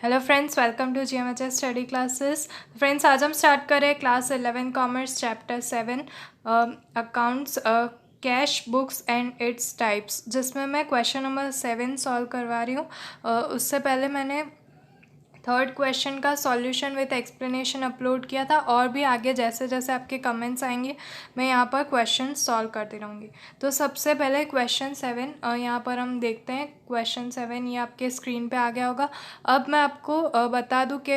Hello friends, welcome to GMHS study classes. Friends, आज हम start करें class 11 commerce chapter 7 accounts, cash books and its types, जिसमें मैं question number 7 solve करवा रही हूँ। उससे पहले मैंने थर्ड क्वेश्चन का सॉल्यूशन विथ एक्सप्लेनेशन अपलोड किया था, और भी आगे जैसे जैसे आपके कमेंट्स आएंगे मैं यहाँ पर क्वेश्चन सॉल्व करती रहूँगी। तो सबसे पहले क्वेश्चन 7 यहाँ पर हम देखते हैं। क्वेश्चन 7 ये आपके स्क्रीन पे आ गया होगा। अब मैं आपको बता दूँ कि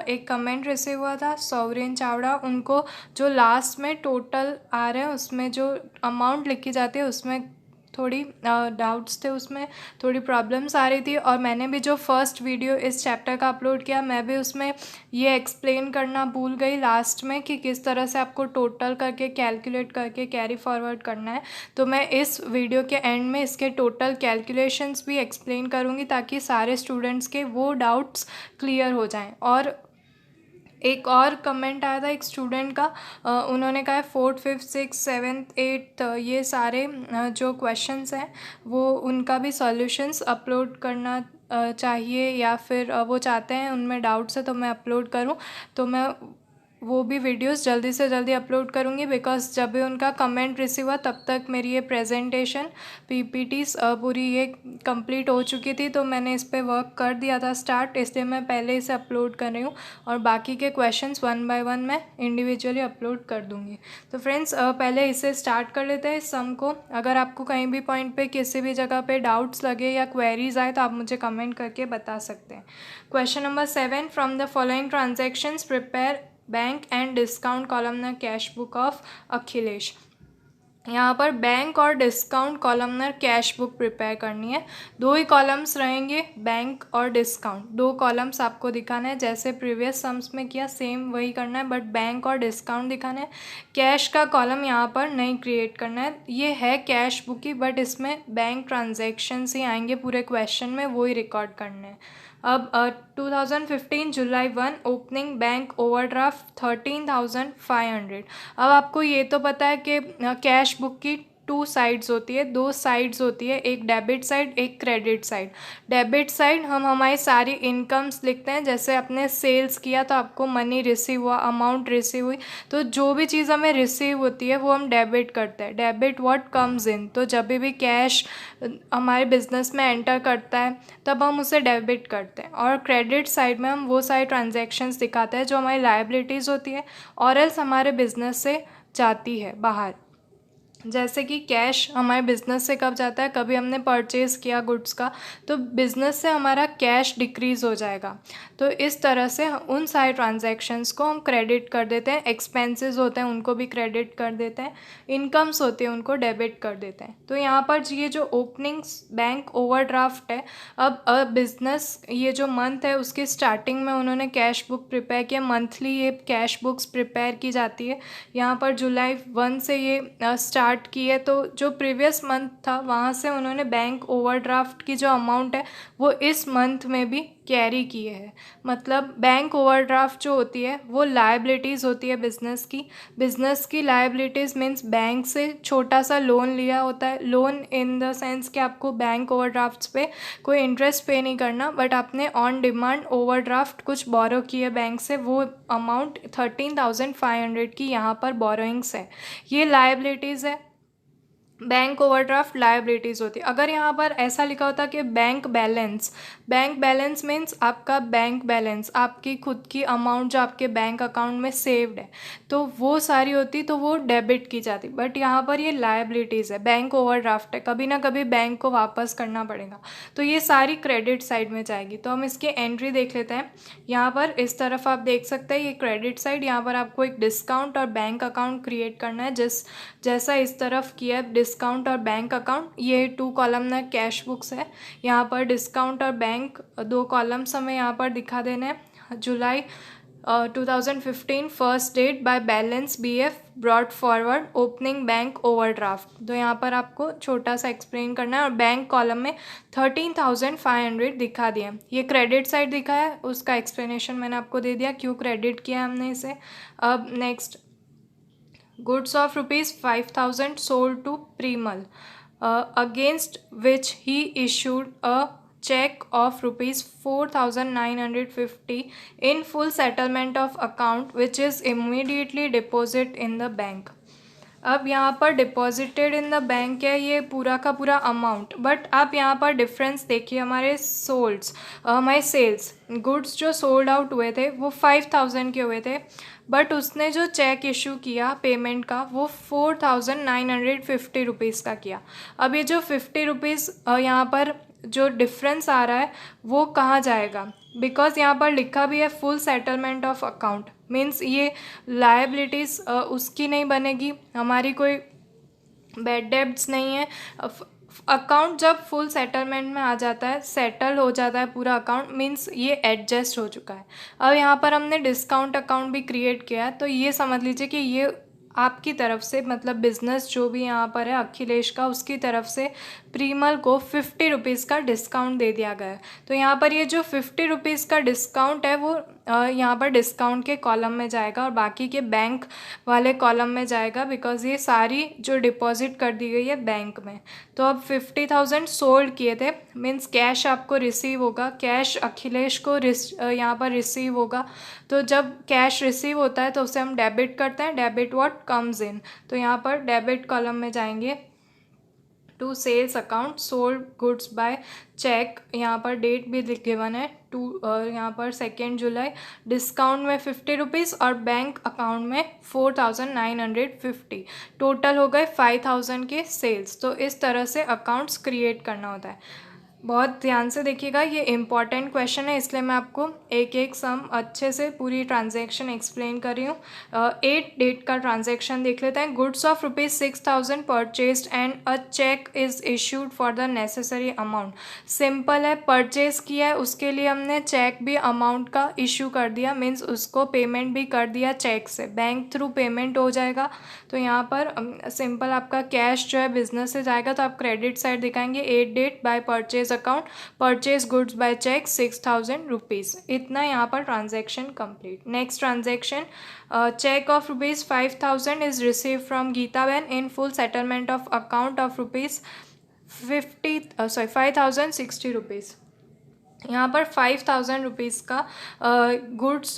एक कमेंट रिसीव हुआ था सोवरेन चावड़ा, उनको जो लास्ट में टोटल आ रहे हैं उसमें जो अमाउंट लिखी जाती है उसमें थोड़ी डाउट्स थे, उसमें थोड़ी प्रॉब्लम्स आ रही थी। और मैंने भी जो फर्स्ट वीडियो इस चैप्टर का अपलोड किया, मैं भी उसमें ये एक्सप्लेन करना भूल गई लास्ट में कि किस तरह से आपको टोटल करके कैलकुलेट करके कैरी फॉरवर्ड करना है। तो मैं इस वीडियो के एंड में इसके टोटल कैलकुलेशंस भी एक्सप्लेन करूँगी ताकि सारे स्टूडेंट्स के वो डाउट्स क्लियर हो जाएँ। और एक और कमेंट आया था एक स्टूडेंट का, उन्होंने कहा 4th 5th 6th 7th 8th ये सारे जो क्वेश्चंस हैं वो उनका भी सॉल्यूशंस अपलोड करना चाहिए, या फिर वो चाहते हैं उनमें डाउट्स है तो मैं अपलोड करूं। तो मैं वो भी वीडियोस जल्दी से जल्दी अपलोड करूँगी, बिकॉज जब भी उनका कमेंट रिसीव हुआ तब तक मेरी ये प्रेजेंटेशन PPTs पूरी ये कंप्लीट हो चुकी थी। तो मैंने इस पर वर्क कर दिया था स्टार्ट, इसलिए मैं पहले इसे अपलोड कर रही हूँ और बाकी के क्वेश्चंस 1 बाय 1 मैं इंडिविजुअली अपलोड कर दूँगी। तो फ्रेंड्स, पहले इसे स्टार्ट कर लेते हैं इस सम को। अगर आपको कहीं भी पॉइंट पे किसी भी जगह पे डाउट्स लगे या क्वेरीज आए तो आप मुझे कमेंट करके बता सकते हैं। Question number 7, from the following transactions prepare bank and discount columnar cash book of Akhilesh. यहाँ पर बैंक और discount columnar cash book prepare करनी है। दो ही कॉलम्स रहेंगे, बैंक और डिस्काउंट, दो कॉलम्स आपको दिखाना है। जैसे प्रीवियस सम्स में किया सेम वही करना है, बट बैंक और डिस्काउंट दिखाना है। कैश का कॉलम यहाँ पर नहीं क्रिएट करना है। ये है कैश बुक ही, बट इसमें बैंक ट्रांजेक्शन्स ही आएंगे पूरे क्वेश्चन में, वो ही रिकॉर्ड करने हैं। अब 2015 जुलाई 1 ओपनिंग बैंक ओवरड्राफ्ट 13,500। अब आपको ये तो पता है कि कैश बुक की 2 साइड्स होती है, 2 साइड्स होती है, एक डेबिट साइड एक क्रेडिट साइड। डेबिट साइड हम हमारी सारी इनकम्स लिखते हैं, जैसे आपने सेल्स किया तो आपको मनी रिसीव हुआ, अमाउंट रिसीव हुई, तो जो भी चीज़ हमें रिसीव होती है वो हम डेबिट करते हैं। डेबिट व्हाट कम्स इन, तो जब भी कैश हमारे बिजनेस में एंटर करता है तब हम उसे डेबिट करते हैं। और क्रेडिट साइड में हम वो सारे ट्रांजैक्शंस दिखाते हैं जो हमारी लायबिलिटीज़ होती है और एल्स हमारे बिजनेस से जाती है बाहर। जैसे कि कैश हमारे बिज़नेस से कब जाता है, कभी हमने परचेज़ किया गुड्स का तो बिज़नेस से हमारा कैश डिक्रीज़ हो जाएगा। तो इस तरह से उन सारे ट्रांजैक्शंस को हम क्रेडिट कर देते हैं। एक्सपेंसेस होते हैं उनको भी क्रेडिट कर देते हैं, इनकम्स होती है उनको डेबिट कर देते हैं। तो यहाँ पर ये जो ओपनिंग बैंक ओवरड्राफ्ट है, अब बिज़नेस ये जो मंथ है उसके स्टार्टिंग में उन्होंने कैश बुक प्रिपेयर किया। मंथली ये कैश बुक्स प्रिपेयर की जाती है। यहाँ पर जुलाई 1 से ये स्टार्ट की है, तो जो प्रीवियस मंथ था वहाँ से उन्होंने बैंक ओवरड्राफ्ट की जो अमाउंट है वो इस मंथ में भी कैरी किए है। मतलब बैंक ओवरड्राफ्ट जो होती है वो लायबिलिटीज़ होती है बिज़नेस की। बिज़नेस की लायबिलिटीज़ मीन्स बैंक से छोटा सा लोन लिया होता है। लोन इन द सेंस कि आपको बैंक ओवरड्राफ्ट्स पे कोई इंटरेस्ट पे नहीं करना, बट आपने ऑन डिमांड ओवरड्राफ्ट कुछ बोरो किए बैंक से, वो अमाउंट 13,500 की यहाँ पर बोरोइंग्स है, ये लायबिलिटीज़ है। बैंक ओवरड्राफ्ट लायबिलिटीज़ होती है। अगर यहाँ पर ऐसा लिखा होता कि बैंक बैलेंस मीन्स आपका बैंक बैलेंस, आपकी खुद की अमाउंट जो आपके बैंक अकाउंट में सेव्ड है, तो वो सारी होती तो वो डेबिट की जाती। बट यहाँ पर ये लायबिलिटीज़ है, बैंक ओवरड्राफ्ट है, कभी ना कभी बैंक को वापस करना पड़ेगा, तो ये सारी क्रेडिट साइड में जाएगी। तो हम इसकी एंट्री देख लेते हैं। यहाँ पर इस तरफ आप देख सकते हैं ये क्रेडिट साइड, यहाँ पर आपको एक डिस्काउंट और बैंक अकाउंट क्रिएट करना है। जैसा इस तरफ किया डिस्काउंट और बैंक अकाउंट, ये 2 कॉलमनर कैश बुक्स है। यहाँ पर डिस्काउंट और बैंक 2 कॉलम्स हमें यहाँ पर दिखा देने हैं। जुलाई 2015 first date by balance BF broad forward opening bank overdraft, तो यहाँ पर आपको छोटा सा एक्सप्लेन करना है। और बैंक कॉलम में 13,500 दिखा दिया। ये क्रेडिट साइड दिखा है, उसका एक्सप्लेनेशन मैंने आपको दे दिया क्यों क्रेडिट किया हमने इसे। अब next, goods of rupees 5,000 sold to Premal, against which he issued a check of rupees 4,950 in full settlement of account which is immediately deposit in the bank. अब यहाँ पर डिपॉजिटेड इन द बैंक है ये पूरा का पूरा amount, but आप यहाँ पर डिफरेंस देखिए, हमारे सेल्स गुड्स जो सोल्ड आउट हुए थे वो 5,000 के हुए थे, बट उसने जो चेक इशू किया पेमेंट का वो 4,950 रुपीज़ का किया। अब ये जो 50 रुपीज़ यहाँ पर जो डिफरेंस आ रहा है वो कहाँ जाएगा, बिकॉज यहाँ पर लिखा भी है full settlement of account, means ये लायबिलिटीज़ उसकी नहीं बनेगी, हमारी कोई बैड डेब्ट्स नहीं है। अकाउंट जब फुल सेटलमेंट में आ जाता है, सेटल हो जाता है पूरा अकाउंट, मीन्स ये एडजस्ट हो चुका है। अब यहाँ पर हमने डिस्काउंट अकाउंट भी क्रिएट किया है, तो ये समझ लीजिए कि ये आपकी तरफ से, मतलब बिजनेस जो भी यहाँ पर है अखिलेश का, उसकी तरफ से प्रीमल को 50 रुपीज़ का डिस्काउंट दे दिया गया है। तो यहाँ पर ये जो 50 रुपीज़ का डिस्काउंट है वो यहाँ पर डिस्काउंट के कॉलम में जाएगा और बाकी के बैंक वाले कॉलम में जाएगा, बिकॉज ये सारी जो डिपॉजिट कर दी गई है बैंक में। तो अब 50,000 सोल्ड किए थे, मीन्स कैश आपको रिसीव होगा, कैश अखिलेश को यहाँ पर रिसीव होगा। तो जब कैश रिसीव होता है तो उसे हम डेबिट करते हैं, डेबिट व्हाट कम्स इन, तो यहाँ पर डेबिट कॉलम में जाएंगे to sales account sold goods by cheque, यहाँ पर डेट भी गिवन है यहाँ पर 2 जुलाई, डिस्काउंट में 50 रुपीज़ और बैंक अकाउंट में 4,950, टोटल हो गए 5,000 के सेल्स। तो इस तरह से अकाउंट्स क्रिएट करना होता है। बहुत ध्यान से देखिएगा, ये इम्पॉर्टेंट क्वेश्चन है, इसलिए मैं आपको एक एक सम अच्छे से पूरी ट्रांजैक्शन एक्सप्लेन कर रही हूँ। 8 डेट का ट्रांजैक्शन देख लेते हैं। Goods of ₹6,000 purchased and a cheque is issued for the necessary amount. Simple है, परचेज किया है उसके लिए हमने चेक भी अमाउंट का इशू कर दिया, मीन्स उसको पेमेंट भी कर दिया चेक से, बैंक थ्रू पेमेंट हो जाएगा। तो यहाँ पर सिंपल आपका कैश जो है बिजनेस से जाएगा, तो आप क्रेडिट साइड दिखाएंगे 8 date by purchase account, purchase goods by cheque 6,000 rupees. इतना यहाँ पर transaction complete. Next transaction, cheque of ₹5,000 is receive from Geeta बहन in full settlement of account of ₹5,060 rupees. यहाँ पर 5,000 रुपीज़ का गुड्स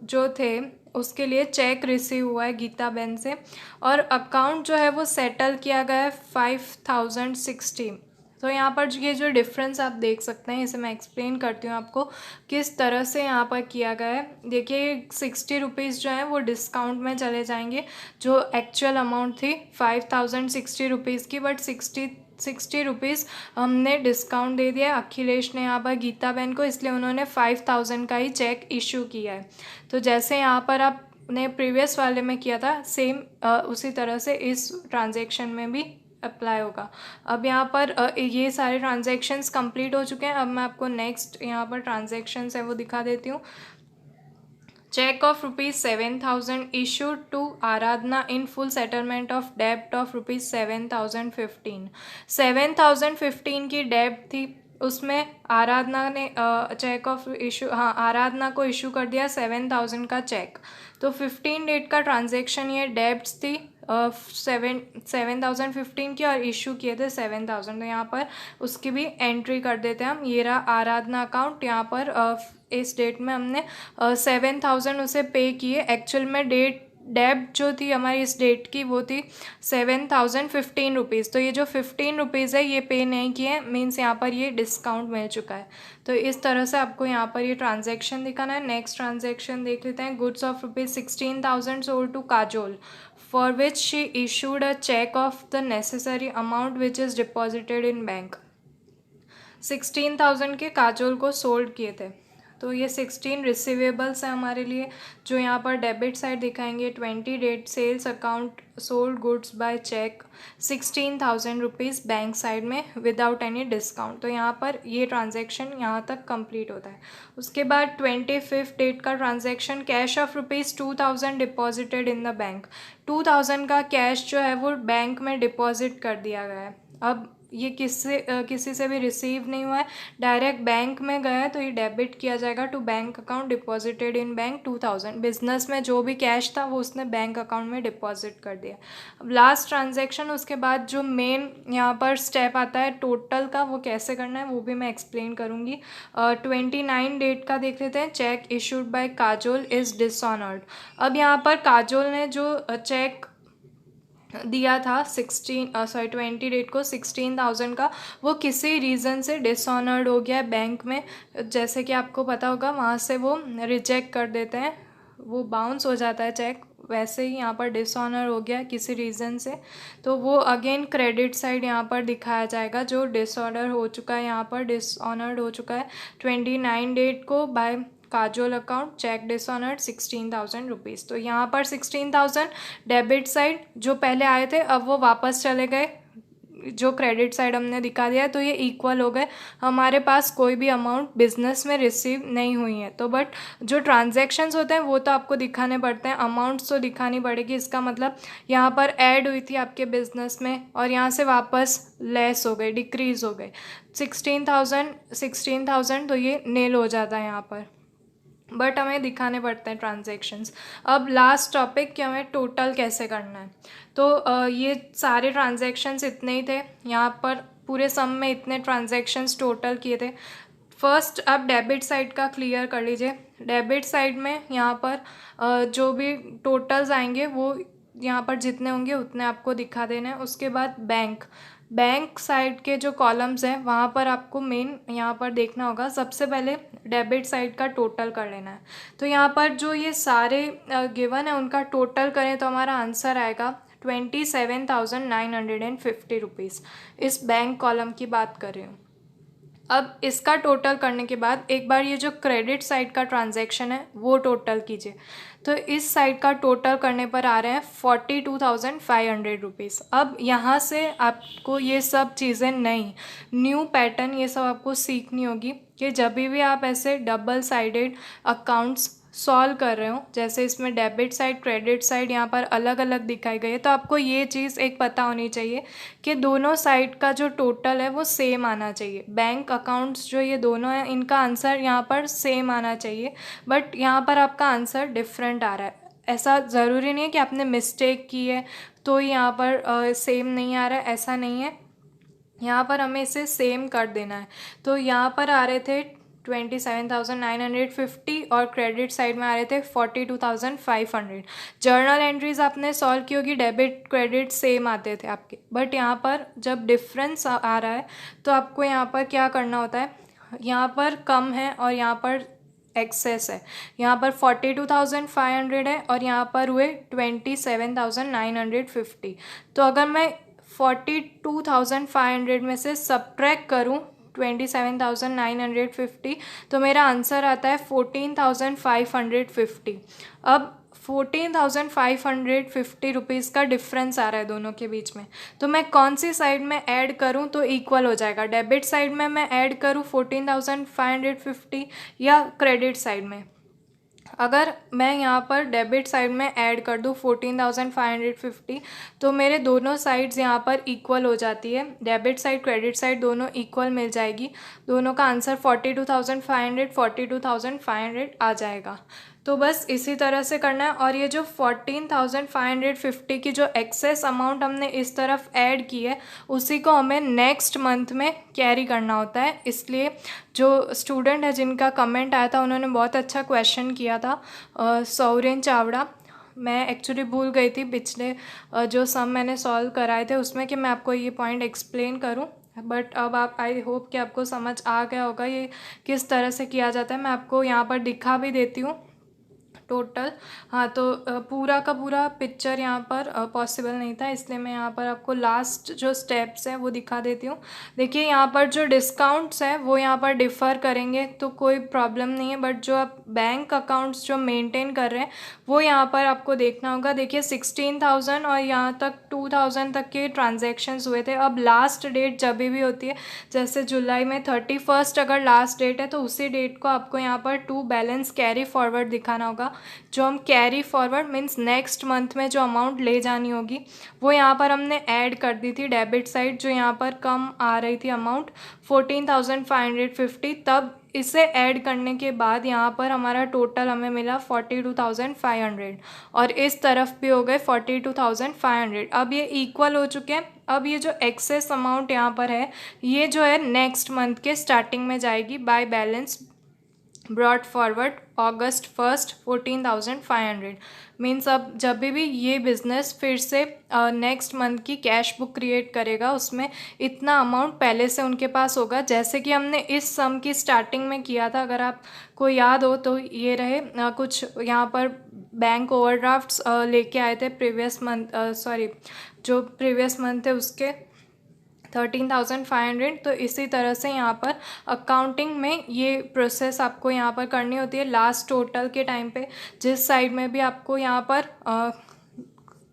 जो थे उसके लिए चेक रिसीव हुआ है गीता बहन से, और अकाउंट जो है वो सेटल किया गया है 5,060। तो यहाँ पर ये जो डिफरेंस आप देख सकते हैं, इसे मैं एक्सप्लेन करती हूँ आपको किस तरह से यहाँ पर किया गया है। देखिए 60 रुपीज़ जो है वो डिस्काउंट में चले जाएंगे, जो एक्चुअल अमाउंट थी 5,060 रुपीज़ की, बट 60 रुपीज़ हमने डिस्काउंट दे दिया अखिलेश ने यहाँ पर गीता बहन को, इसलिए उन्होंने 5,000 का ही चेक इशू किया है। तो जैसे यहाँ पर आपने प्रीवियस वाले में किया था सेम उसी तरह से इस ट्रांजैक्शन में भी अप्लाई होगा। अब यहाँ पर ये सारे ट्रांजैक्शंस कंप्लीट हो चुके हैं। अब मैं आपको नेक्स्ट यहाँ पर ट्रांजैक्शंस है वो दिखा देती हूँ। Cheque of ₹7,000 issued to Aradhana in full settlement of डेब्ट ऑफ ₹7,015। 7,015 की डेब्ट थी, उसमें आराधना ने चेक ऑफ इशू आराधना को इशू कर दिया 7,000 का चेक। तो 15 डेट का ट्रांजैक्शन ये डेब्ट्स थी 7,015 की और इशू किए थे 7,000। तो यहाँ पर उसकी भी एंट्री कर देते हैं हम। ये रहा आराधना अकाउंट, यहाँ पर इस डेट में हमने 7,000 उसे पे किए। एक्चुअल में डेब्ट जो थी हमारी इस डेट की वो थी 7,015 रुपीज़। तो ये जो 15 रुपीज़ है ये पे नहीं किए, मीन्स यहाँ पर ये डिस्काउंट मिल चुका है। तो इस तरह से आपको यहाँ पर ये ट्रांजैक्शन दिखाना है। नेक्स्ट ट्रांजैक्शन देख लेते हैं। Goods of ₹16,000 sold to Kajol for which she issued a cheque of the necessary amount which is deposited in bank. 16,000 के काजोल को सोल्ड किए थे। तो ये 16 रिसीवेबल्स हैं हमारे लिए, जो यहाँ पर डेबिट साइड दिखाएंगे। 20 date sales account sold goods by cheque 16,000 rupees bank side में विदाउट एनी डिस्काउंट। तो यहाँ पर ये ट्रांजैक्शन यहाँ तक कंप्लीट होता है। उसके बाद 25 डेट का transaction, cash of ₹2,000 deposited in the bank. 2,000 का कैश जो है वो बैंक में डिपॉजिट कर दिया गया है। अब ये किसी से भी रिसीव नहीं हुआ है, डायरेक्ट बैंक में गया है, तो ये डेबिट किया जाएगा to bank account deposited in bank 2000। Business में जो भी कैश था वो उसने बैंक अकाउंट में डिपॉजिट कर दिया। अब लास्ट ट्रांजैक्शन, उसके बाद जो मेन यहाँ पर स्टेप आता है टोटल का, वो कैसे करना है वो भी मैं एक्सप्लेन करूँगी। 29 डेट का देख लेते हैं। Check issued by Kajol is dishonoured. अब यहाँ पर काजोल ने जो चेक दिया था 20 डेट को 16,000 का, वो किसी रीज़न से डिसऑनर्ड हो गया है बैंक में। जैसे कि आपको पता होगा वहाँ से वो रिजेक्ट कर देते हैं, वो बाउंस हो जाता है चेक, वैसे ही यहाँ पर डिसऑनर हो गया किसी रीज़न से, तो वो अगेन क्रेडिट साइड यहाँ पर दिखाया जाएगा। जो डिसऑर्डर हो चुका है, यहाँ पर डिसऑनर्ड हो चुका है 29 डेट को by Kajol account, cheque dishonoured 16,000 rupees. तो यहाँ पर 16,000 डेबिट साइड जो पहले आए थे अब वो वापस चले गए, जो क्रेडिट साइड हमने दिखा दिया है, तो ये इक्वल हो गए। हमारे पास कोई भी अमाउंट बिजनेस में रिसीव नहीं हुई है, तो बट जो ट्रांजैक्शंस होते हैं वो तो आपको दिखाने पड़ते हैं, अमाउंट्स तो दिखानी पड़ेगी। इसका मतलब यहाँ पर ऐड हुई थी आपके बिजनेस में और यहाँ से वापस लेस हो गई, डिक्रीज़ हो गई 16,000, तो ये नील हो जाता है यहाँ पर, बट हमें दिखाने पड़ते हैं ट्रांजैक्शंस। अब लास्ट टॉपिक कि हमें टोटल कैसे करना है। तो ये सारे ट्रांजैक्शंस इतने ही थे, यहाँ पर पूरे सम में इतने ट्रांजैक्शंस टोटल किए थे। फर्स्ट आप डेबिट साइड का क्लियर कर लीजिए। डेबिट साइड में यहाँ पर जो भी टोटल्स आएंगे वो यहाँ पर जितने होंगे उतने आपको दिखा देना है। उसके बाद बैंक साइड के जो कॉलम्स हैं वहाँ पर आपको मेन यहाँ पर देखना होगा। सबसे पहले डेबिट साइड का टोटल कर लेना है। तो यहाँ पर जो ये सारे गिवन है उनका टोटल करें तो हमारा आंसर आएगा 27,950 रुपीज़। इस बैंक कॉलम की बात कर रही हूँ। अब इसका टोटल करने के बाद एक बार ये जो क्रेडिट साइड का ट्रांजैक्शन है वो टोटल कीजिए। तो इस साइड का टोटल करने पर आ रहे हैं 42,500 रुपीज़। अब यहाँ से आपको ये सब चीज़ें न्यू पैटर्न ये सब आपको सीखनी होगी कि जब भी आप ऐसे डबल साइडेड अकाउंट्स सॉल्व कर रहे हो, जैसे इसमें डेबिट साइड क्रेडिट साइड यहाँ पर अलग अलग दिखाई गई है, तो आपको ये चीज़ एक पता होनी चाहिए कि दोनों साइड का जो टोटल है वो सेम आना चाहिए। बैंक अकाउंट्स जो ये दोनों हैं इनका आंसर यहाँ पर सेम आना चाहिए, बट यहाँ पर आपका आंसर डिफरेंट आ रहा है। ऐसा ज़रूरी नहीं है कि आपने मिस्टेक की है तो यहाँ पर सेम नहीं आ रहा है, ऐसा नहीं है। यहाँ पर हमें इसे सेम कर देना है। तो यहाँ पर आ रहे थे 27,950 और क्रेडिट साइड में आ रहे थे 42,500। जर्नल एंट्रीज आपने सॉल्व की होगी, डेबिट क्रेडिट सेम आते थे आपके, बट यहाँ पर जब डिफरेंस आ रहा है तो आपको यहाँ पर क्या करना होता है, यहाँ पर कम है और यहाँ पर एक्सेस है। यहाँ पर 42,500 है और यहाँ पर हुए 27,950। तो अगर मैं 42,500 में से सब्ट्रैक्ट करूँ 27,950 तो मेरा आंसर आता है 14,550। अब 14,550 रुपीज़ का डिफरेंस आ रहा है दोनों के बीच में, तो मैं कौन सी साइड में ऐड करूं तो इक्वल हो जाएगा। डेबिट साइड में मैं ऐड करूं 14,550 या क्रेडिट साइड में। अगर मैं यहाँ पर डेबिट साइड में ऐड कर दूँ 14,550 तो मेरे दोनों साइड्स यहाँ पर इक्वल हो जाती है। डेबिट साइड क्रेडिट साइड दोनों इक्वल मिल जाएगी, दोनों का आंसर 42,500 आ जाएगा। तो बस इसी तरह से करना है। और ये जो 14,550 की जो एक्सेस अमाउंट हमने इस तरफ ऐड की है उसी को हमें नेक्स्ट मंथ में कैरी करना होता है। इसलिए जो स्टूडेंट है जिनका कमेंट आया था उन्होंने बहुत अच्छा क्वेश्चन किया था, सौरेन चावड़ा। मैं एक्चुअली भूल गई थी पिछले जो सम मैंने सॉल्व कराए थे उसमें कि मैं आपको ये पॉइंट एक्सप्लेन करूं, बट अब आप आई होप कि आपको समझ आ गया होगा ये किस तरह से किया जाता है। मैं आपको यहाँ पर दिखा भी देती हूँ टोटल। हाँ, तो पूरा का पूरा पिक्चर यहाँ पर पॉसिबल नहीं था, इसलिए मैं यहाँ पर आपको लास्ट जो स्टेप्स हैं वो दिखा देती हूँ। देखिए यहाँ पर जो डिस्काउंट्स हैं वो यहाँ पर डिफ़र करेंगे तो कोई प्रॉब्लम नहीं है, बट जो आप बैंक अकाउंट्स जो मेंटेन कर रहे हैं वो यहाँ पर आपको देखना होगा। देखिए 16,000 और यहाँ तक 2,000 तक के ट्रांजेक्शन्स हुए थे। अब लास्ट डेट जब भी होती है, जैसे जुलाई में 31 अगर लास्ट डेट है तो उसी डेट को आपको यहाँ पर टू बैलेंस कैरी फॉरवर्ड दिखाना होगा। जो हम carry forward means next month में जो अमाउंट ले जानी होगी वो यहाँ पर हमने ऐड कर दी थी डेबिट साइड, जो यहाँ पर कम आ रही थी अमाउंट 14,550, तब इसे ऐड करने के बाद यहाँ पर हमारा टोटल हमें मिला 42,500 और इस तरफ भी हो गए 42,500। अब ये इक्वल हो चुके हैं। अब ये जो एक्सेस अमाउंट यहाँ पर है ये जो है नेक्स्ट मंथ के स्टार्टिंग में जाएगी by balance brought forward August 1st 14,500। Means अब जब भी ये बिज़नेस फिर से नेक्स्ट मंथ की कैश बुक क्रिएट करेगा उसमें इतना अमाउंट पहले से उनके पास होगा, जैसे कि हमने इस सम की स्टार्टिंग में किया था। अगर आपको याद हो तो ये रहे कुछ यहाँ पर बैंक ओवरड्राफ्ट्स लेके आए थे प्रीवियस मंथ, जो प्रीवियस मंथ थे उसके 13,500। तो इसी तरह से यहाँ पर अकाउंटिंग में ये प्रोसेस आपको यहाँ पर करनी होती है। लास्ट टोटल के टाइम पे जिस साइड में भी आपको यहाँ पर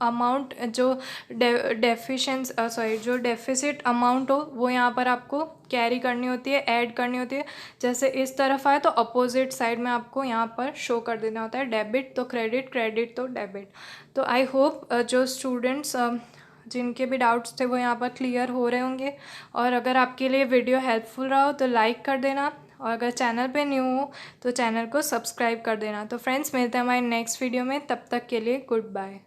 अमाउंट जो जो डेफिसिट अमाउंट हो वो यहाँ पर आपको कैरी करनी होती है, ऐड करनी होती है। जैसे इस तरफ आए तो अपोजिट साइड में आपको यहाँ पर शो कर देना होता है, डेबिट तो क्रेडिट, क्रेडिट तो डेबिट। तो आई होप जो स्टूडेंट्स जिनके भी डाउट्स थे वो यहाँ पर क्लियर हो रहे होंगे। और अगर आपके लिए वीडियो हेल्पफुल रहा हो तो लाइक कर देना, और अगर चैनल पे न्यू हो तो चैनल को सब्सक्राइब कर देना। तो फ्रेंड्स मिलते हैं हमारे नेक्स्ट वीडियो में, तब तक के लिए गुड बाय।